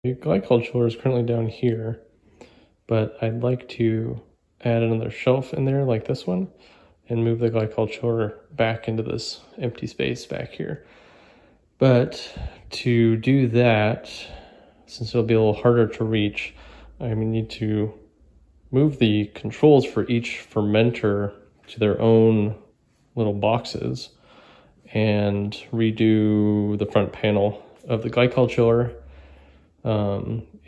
The Glycol Chiller is currently down here, but I'd like to add another shelf in there like this one and move the Glycol Chiller back into this empty space back here. But to do that, since it'll be a little harder to reach, I need to move the controls for each fermenter to their own little boxes and redo the front panel of the Glycol Chiller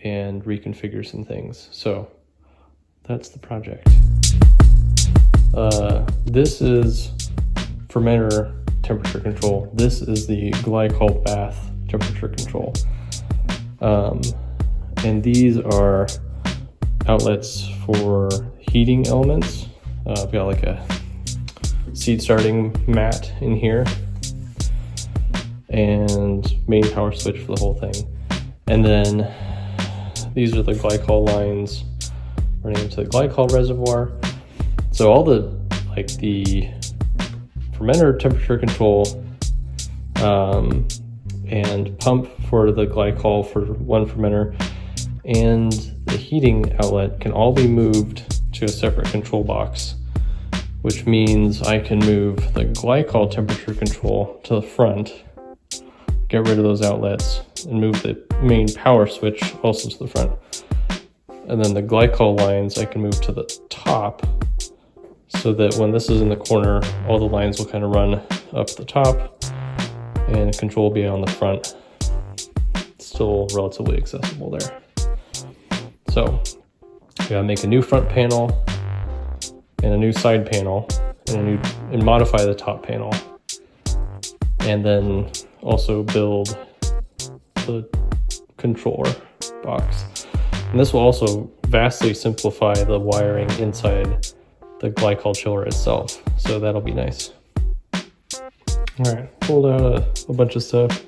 and reconfigure some things. So that's the project. This is fermenter temperature control. This is the Glycol bath temperature control. And these are outlets for heating elements. I've got like a seed starting mat in here and main power switch for the whole thing. And then these are the glycol lines running into the glycol reservoir. So all the fermenter temperature control and pump for the glycol for one fermenter and the heating outlet can all be moved to a separate control box, which means I can move the glycol temperature control to the front, get rid of those outlets, and move the main power switch also to the front. And then the glycol lines I can move to the top so that when this is in the corner, all the lines will kind of run up the top and control will be on the front. It's still relatively accessible there. So I gotta make a new front panel and a new side panel and modify the top panel, and then also build the controller box. And this will also vastly simplify the wiring inside the Glycol Chiller itself, so that'll be nice. All right, pulled out a bunch of stuff.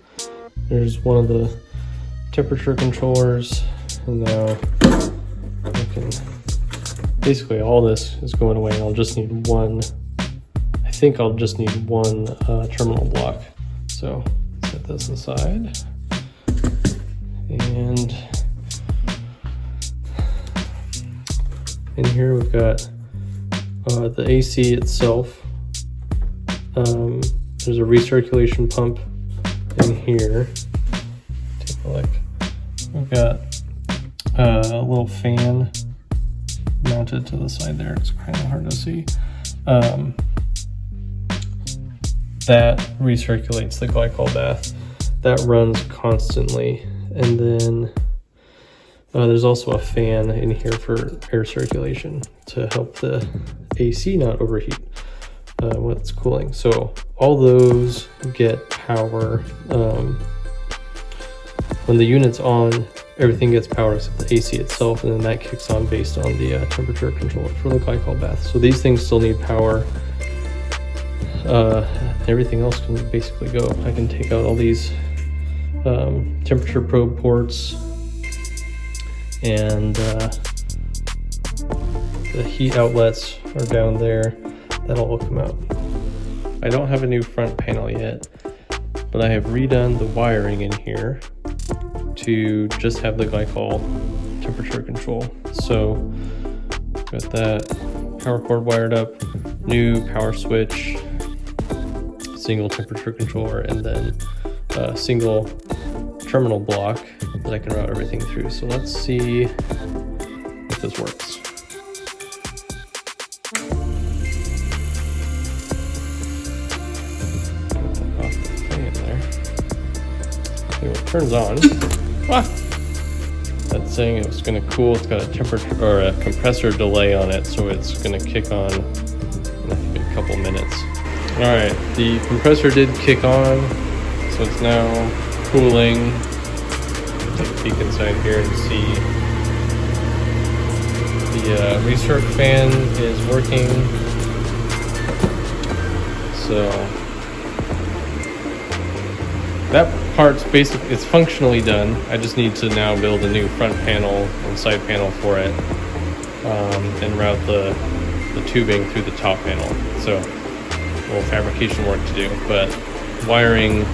There's one of the temperature controllers, and now I can, basically all this is going away. I'll just need one, I think I'll just need one terminal block. So set this aside, and in here we've got the AC itself. There's a recirculation pump in here. Take a look. We've got a little fan mounted to the side there. It's kind of hard to see. That recirculates the glycol bath. That runs constantly. And then there's also a fan in here for air circulation to help the AC not overheat when it's cooling. So all those get power. When the unit's on, everything gets power except the AC itself, and then that kicks on based on the temperature controller for the glycol bath. So these things still need power. Everything else can basically go. I can take out all these temperature probe ports, and the heat outlets are down there. That'll all come out. I don't have a new front panel yet, but I have redone the wiring in here to just have the glycol temperature control. So got that power cord wired up, new power switch, single temperature controller, and then a single terminal block that I can route everything through. So let's see if this works. Off the fan there. See what turns on. That's saying it's going to cool. It's got a temperature or a compressor delay on it, so it's going to kick on in I think a couple minutes. All right, the compressor did kick on, so it's now cooling. Take a peek inside here and see the recirc fan is working. So that part's basically, it's functionally done. I just need to now build a new front panel and side panel for it, and route the tubing through the top panel. So a little fabrication work to do, but wiring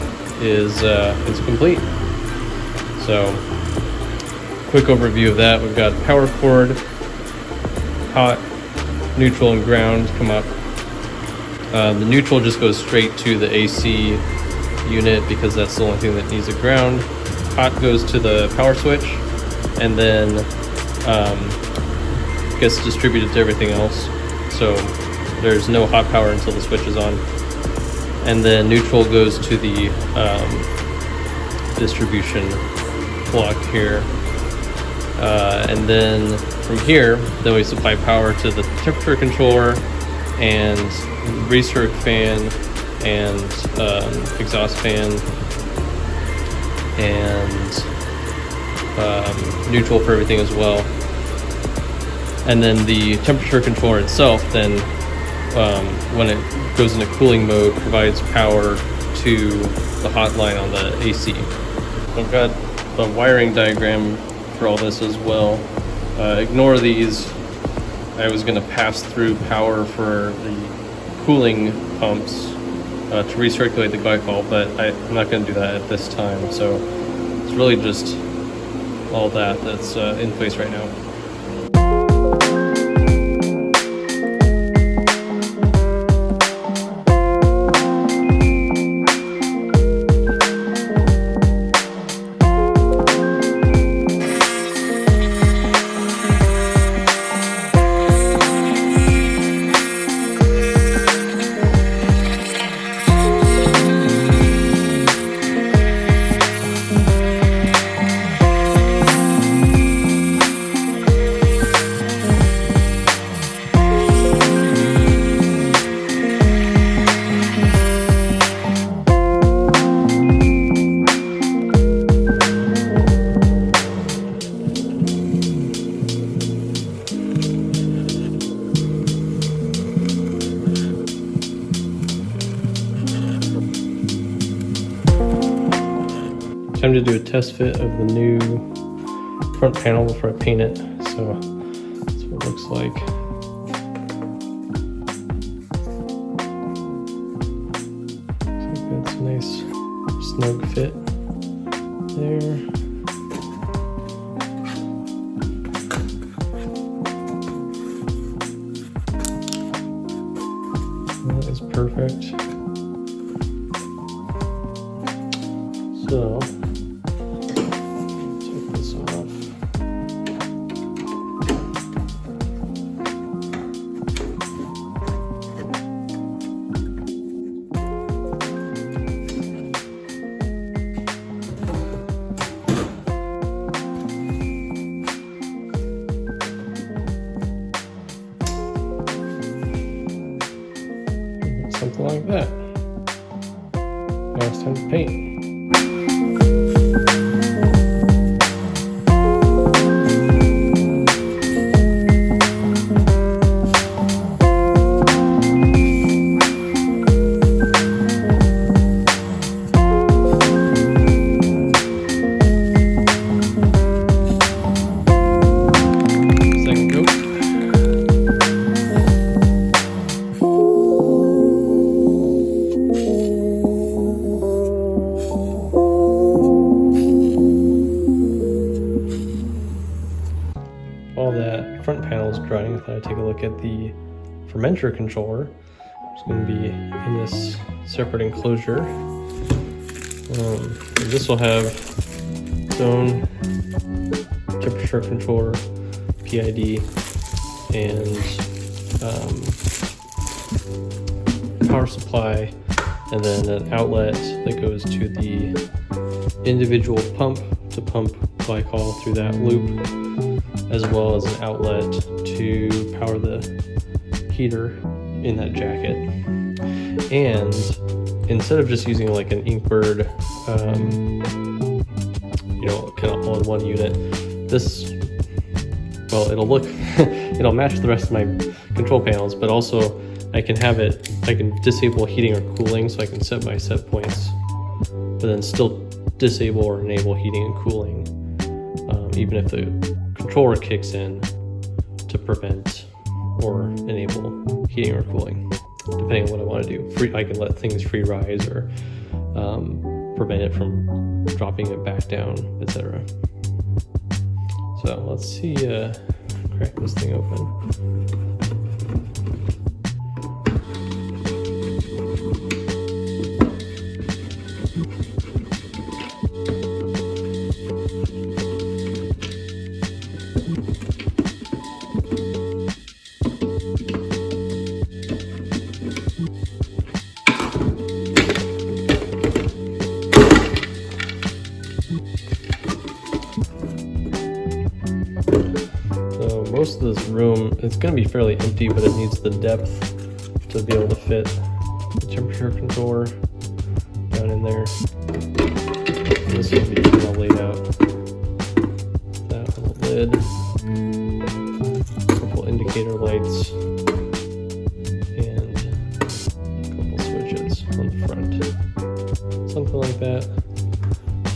is complete. So quick overview of that. We've got power cord, hot, neutral, and ground come up. The neutral just goes straight to the AC unit because that's the only thing that needs a ground. Hot goes to the power switch, and then gets distributed to everything else. So there's no hot power until the switch is on. And then neutral goes to the distribution block here. And then from here, then we supply power to the temperature controller and recirc fan and exhaust fan and neutral for everything as well. And then the temperature controller itself then, when it goes into cooling mode, provides power to the hot line on the AC. I've got the wiring diagram for all this as well. Ignore these. I was going to pass through power for the cooling pumps to recirculate the glycol, but I'm not going to do that at this time. So it's really just all that's in place right now. Time to do a test fit of the new front panel before I paint it. So that's what it looks like. Looks like that's a nice snug fit there. That is perfect. So take this off. Something like that. Now it's time to paint. While that front panel is drying, I thought I'd take a look at the fermenter controller. It's going to be in this separate enclosure. This will have its own temperature controller, PID, and power supply, and then an outlet that goes to the individual pump to pump glycol through that loop, as well as an outlet to power the heater in that jacket. And instead of just using like an Inkbird, kind of all in one unit, this, well, it'll look, it'll match the rest of my control panels, but also I can disable heating or cooling, so I can set my set points, but then still disable or enable heating and cooling, even if the controller kicks in to prevent or enable heating or cooling, depending on what I want to do. I can let things free rise or prevent it from dropping it back down, etc. So let's see, crack this thing open. Most of this room, it's going to be fairly empty, but it needs the depth to be able to fit the temperature controller down in there. This will be kind of laid out. That on the lid, a couple indicator lights, and a couple switches on the front. Something like that.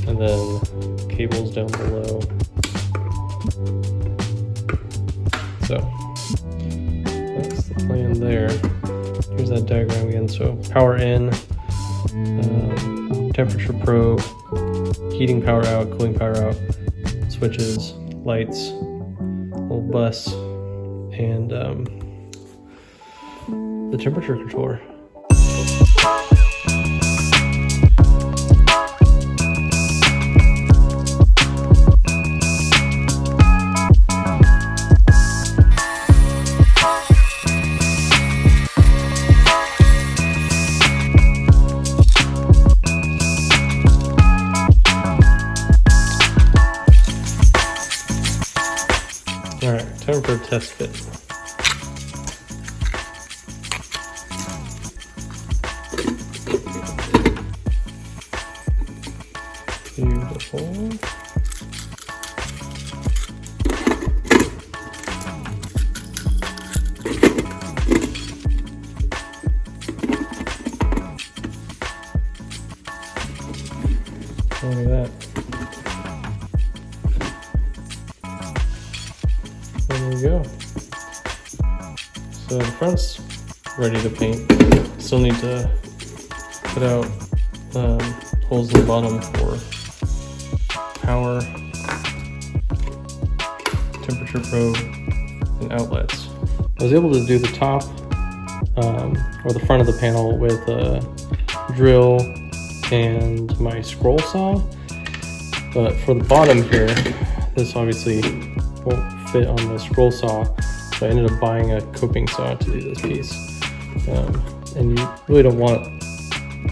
And then cables down below. So that's the plan there. Here's that diagram again. So power in, temperature probe, heating power out, cooling power out, switches, lights, little bus, and the temperature controller. Alright, time for a test fit. Beautiful. Look at that. There we go. So the front's ready to paint. Still need to put out holes in the bottom for power, temperature probe, and outlets. I was able to do the top or the front of the panel with a drill and my scroll saw, but for the bottom here, this obviously won't fit on the scroll saw, so I ended up buying a coping saw to do this piece. And you really don't want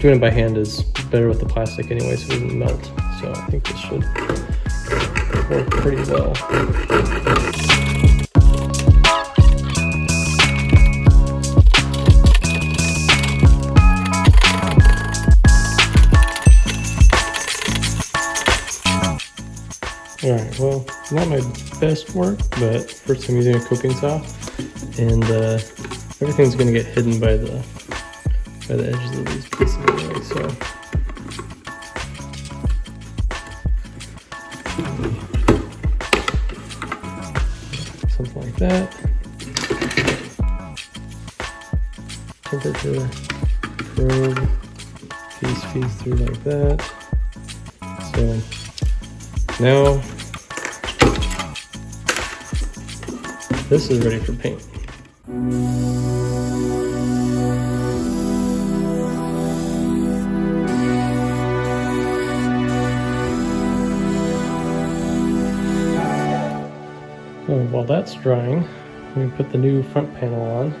doing it by hand is better with the plastic anyway, so it doesn't melt. So I think this should work pretty well. Alright, well, not my best work, but first time using a coping saw, and everything's going to get hidden by the edges of these pieces anyway, so. Something like that. Temperature probe, piece feeds through like that. So now this is ready for paint. So while that's drying, we put the new front panel on.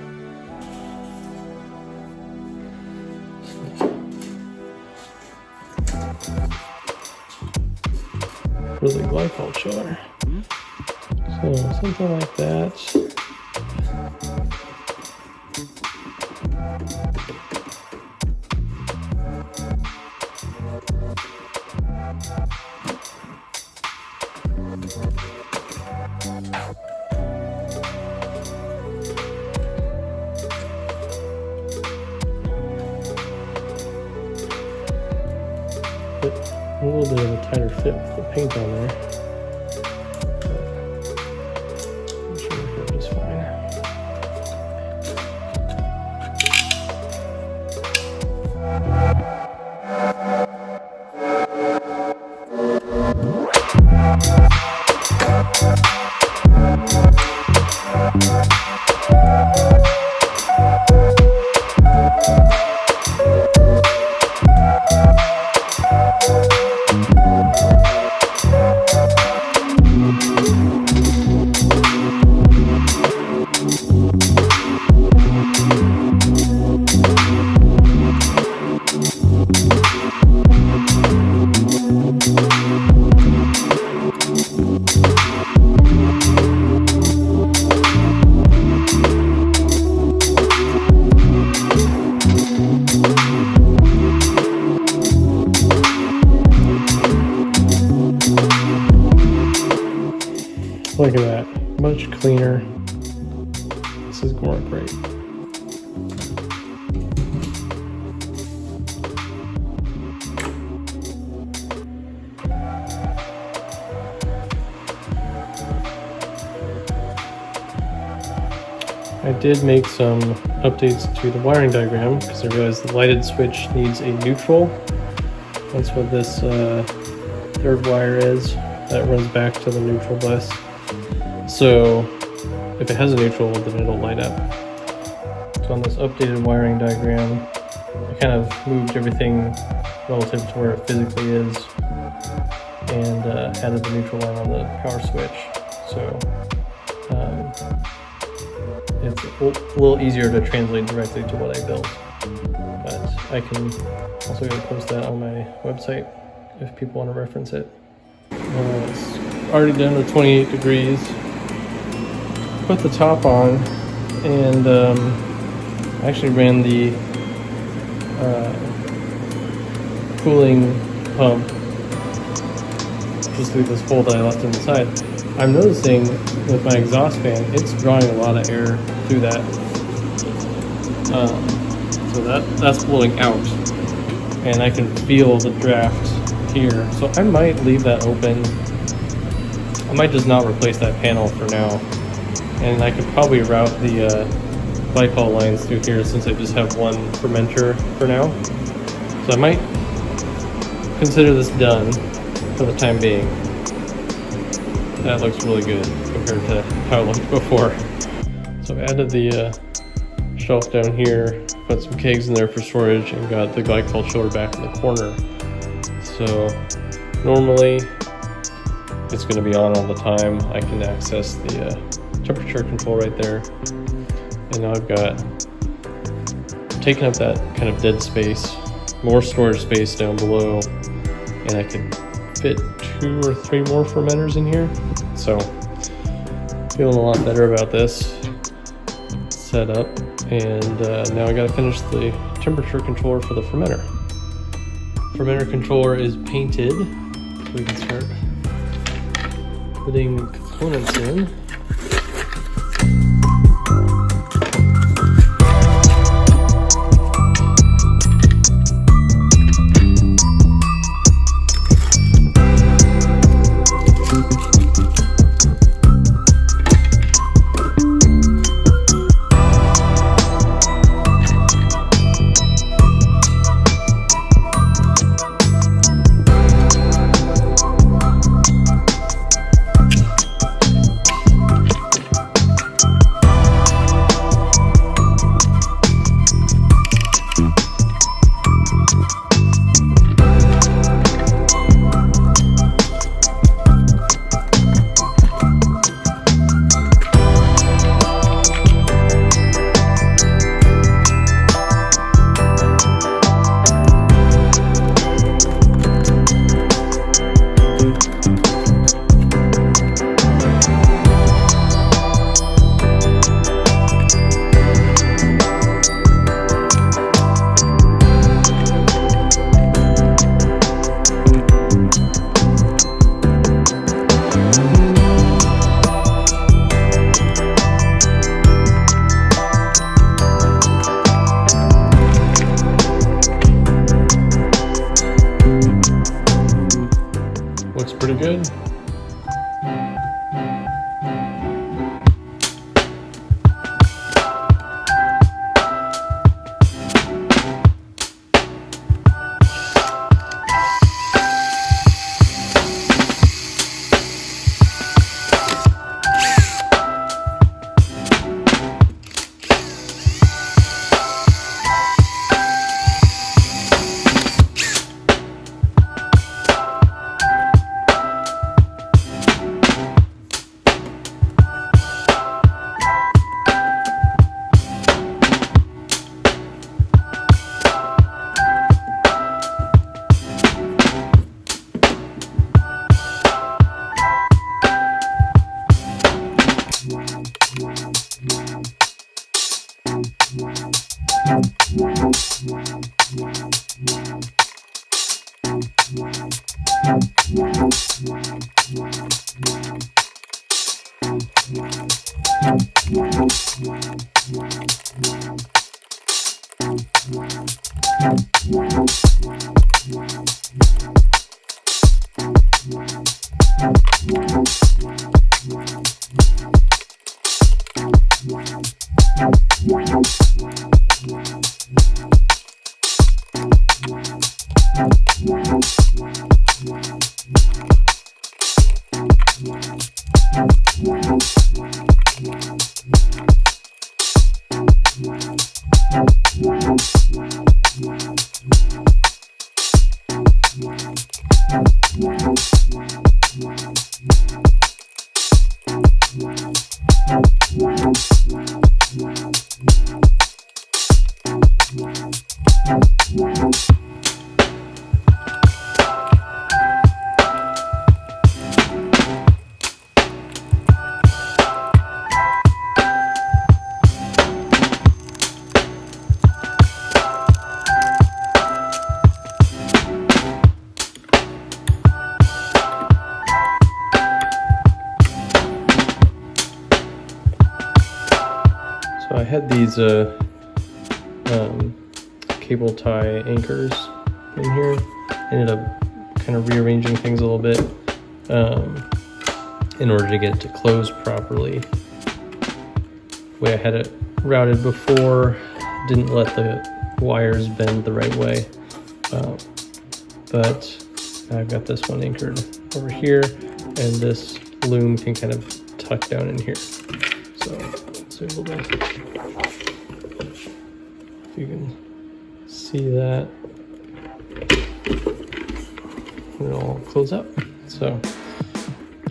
For the Glycol Chiller. So something like that. A little bit of a tighter fit with the paint on there. I'm sure it'll go just fine. Look at that, much cleaner. This is going great. I did make some updates to the wiring diagram because I realized the lighted switch needs a neutral. That's what this third wire is. That runs back to the neutral bus. So if it has a neutral, then it'll light up. So on this updated wiring diagram, I kind of moved everything relative to where it physically is and added the neutral line on the power switch. So it's a little easier to translate directly to what I built. But I can also go post that on my website if people want to reference it. It's already down to 28 degrees. Put the top on, and I actually ran the cooling pump just through this hole that I left inside. I'm noticing with my exhaust fan, it's drawing a lot of air through that. So that's blowing out, and I can feel the draft here. So I might leave that open. I might just not replace that panel for now. And I could probably route the glycol lines through here since I just have one fermenter for now. So I might consider this done for the time being. That looks really good compared to how it looked before. So I added the shelf down here, put some kegs in there for storage, and got the Glycol Chiller back in the corner. So normally it's going to be on all the time. I can access the temperature control right there. And now I've got taken up that kind of dead space, more storage space down below, and I can fit 2 or 3 more fermenters in here. So feeling a lot better about this setup. And now I gotta finish the temperature controller for the fermenter. Fermenter controller is painted, so we can start putting components in. Looks pretty good. So I had these cable tie anchors in here. Ended up kind of rearranging things a little bit in order to get it to close properly. The way I had it routed before didn't let the wires bend the right way, but I've got this one anchored over here, and this loom can kind of tuck down in here. So let's see a little bit. If you can see that, it'll close up. So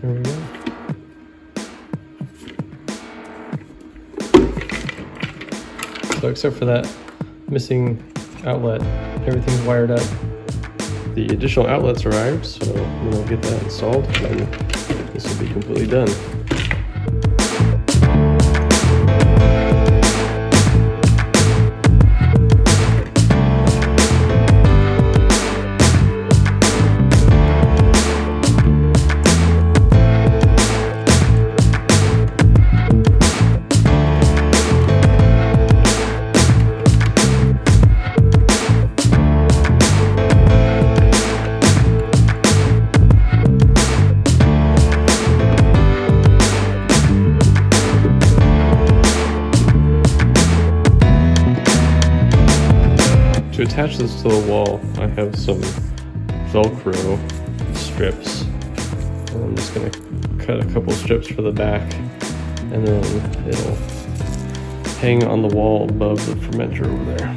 there we go. So except for that missing outlet, everything's wired up. The additional outlets arrived, so we'll get that installed, and this will be completely done. To attach this to the wall, I have some Velcro strips. And I'm just going to cut a couple strips for the back, and then it'll hang on the wall above the fermenter over there.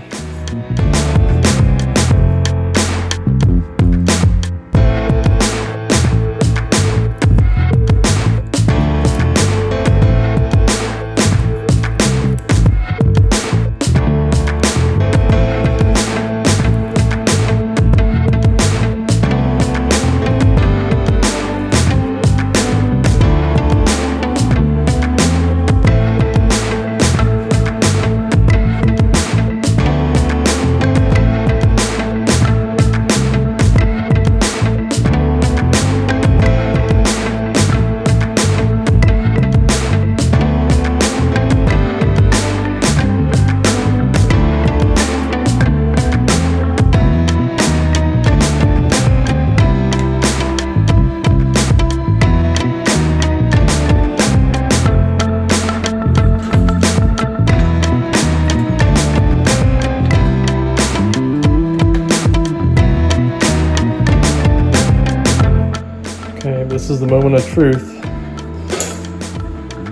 Okay, this is the moment of truth.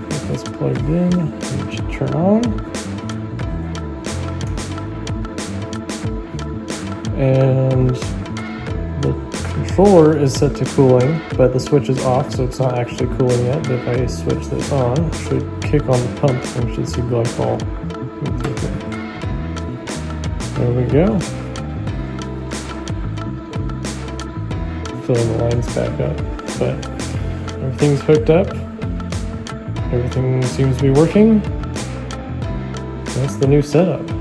Get this plugged in, it should turn on. And the controller is set to cooling, but the switch is off, so it's not actually cooling yet. But if I switch this on, it should kick on the pump and we should see glycol. There we go. Filling the lines back up, but everything's hooked up. Everything seems to be working. That's the new setup.